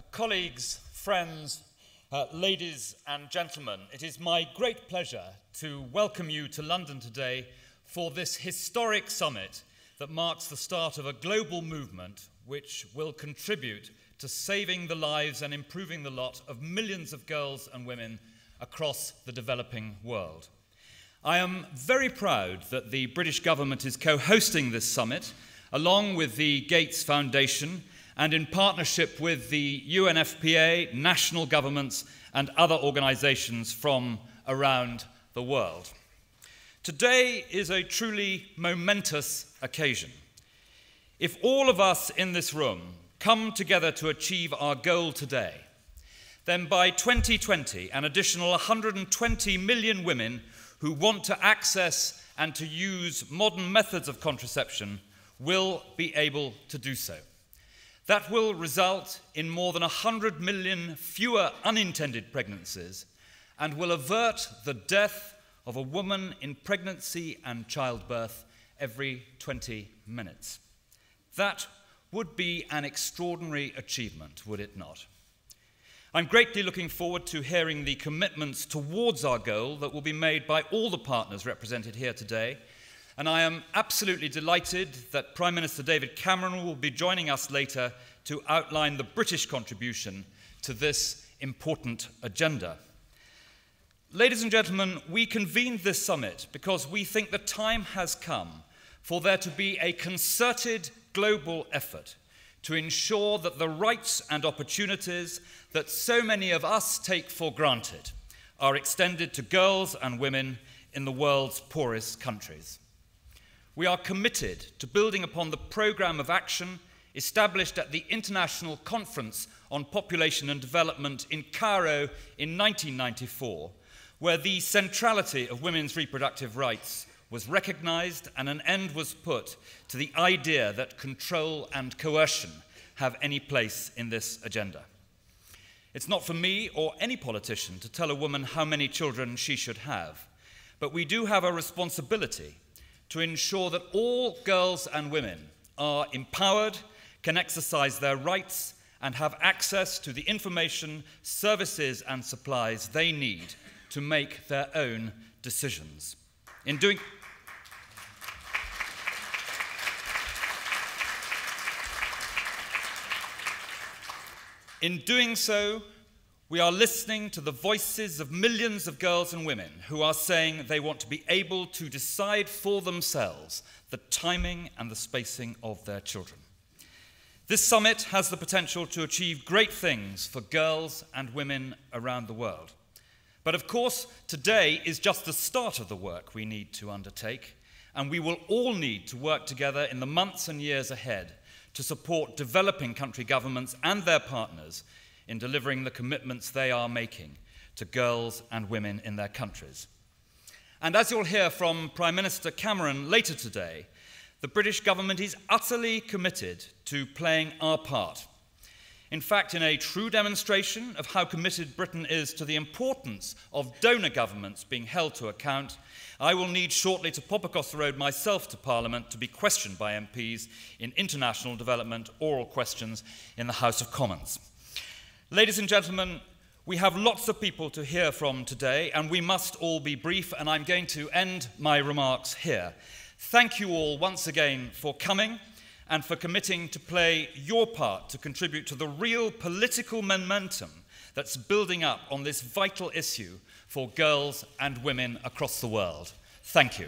Colleagues, friends, ladies and gentlemen, it is my great pleasure to welcome you to London today for this historic summit that marks the start of a global movement which will contribute to saving the lives and improving the lot of millions of girls and women across the developing world. I am very proud that the British government is co-hosting this summit along with the Gates Foundation and in partnership with the UNFPA, national governments and other organisations from around the world. Today is a truly momentous occasion. If all of us in this room come together to achieve our goal today, then by 2020, an additional 120 million women who want to access and to use modern methods of contraception will be able to do so. That will result in more than 100 million fewer unintended pregnancies and will avert the death of a woman in pregnancy and childbirth every 20 minutes. That would be an extraordinary achievement, would it not? I'm greatly looking forward to hearing the commitments towards our goal that will be made by all the partners represented here today, and I am absolutely delighted that Prime Minister David Cameron will be joining us later to outline the British contribution to this important agenda. Ladies and gentlemen, we convened this summit because we think the time has come for there to be a concerted global effort to ensure that the rights and opportunities that so many of us take for granted are extended to girls and women in the world's poorest countries. We are committed to building upon the programme of action established at the International Conference on Population and Development in Cairo in 1994, where the centrality of women's reproductive rights was recognised and an end was put to the idea that control and coercion have any place in this agenda. It's not for me or any politician to tell a woman how many children she should have, but we do have a responsibility to ensure that all girls and women are empowered, can exercise their rights, and have access to the information, services, and supplies they need to make their own decisions. In doing so, we are listening to the voices of millions of girls and women who are saying they want to be able to decide for themselves the timing and the spacing of their children. This summit has the potential to achieve great things for girls and women around the world. But of course, today is just the start of the work we need to undertake, and we will all need to work together in the months and years ahead to support developing country governments and their partners in delivering the commitments they are making to girls and women in their countries. And as you'll hear from Prime Minister Cameron later today, the British government is utterly committed to playing our part. In fact, in a true demonstration of how committed Britain is to the importance of donor governments being held to account, I will need shortly to pop across the road myself to Parliament to be questioned by MPs in international development oral questions in the House of Commons. Ladies and gentlemen, we have lots of people to hear from today, and we must all be brief, and I'm going to end my remarks here. Thank you all once again for coming and for committing to play your part to contribute to the real political momentum that's building up on this vital issue for girls and women across the world. Thank you.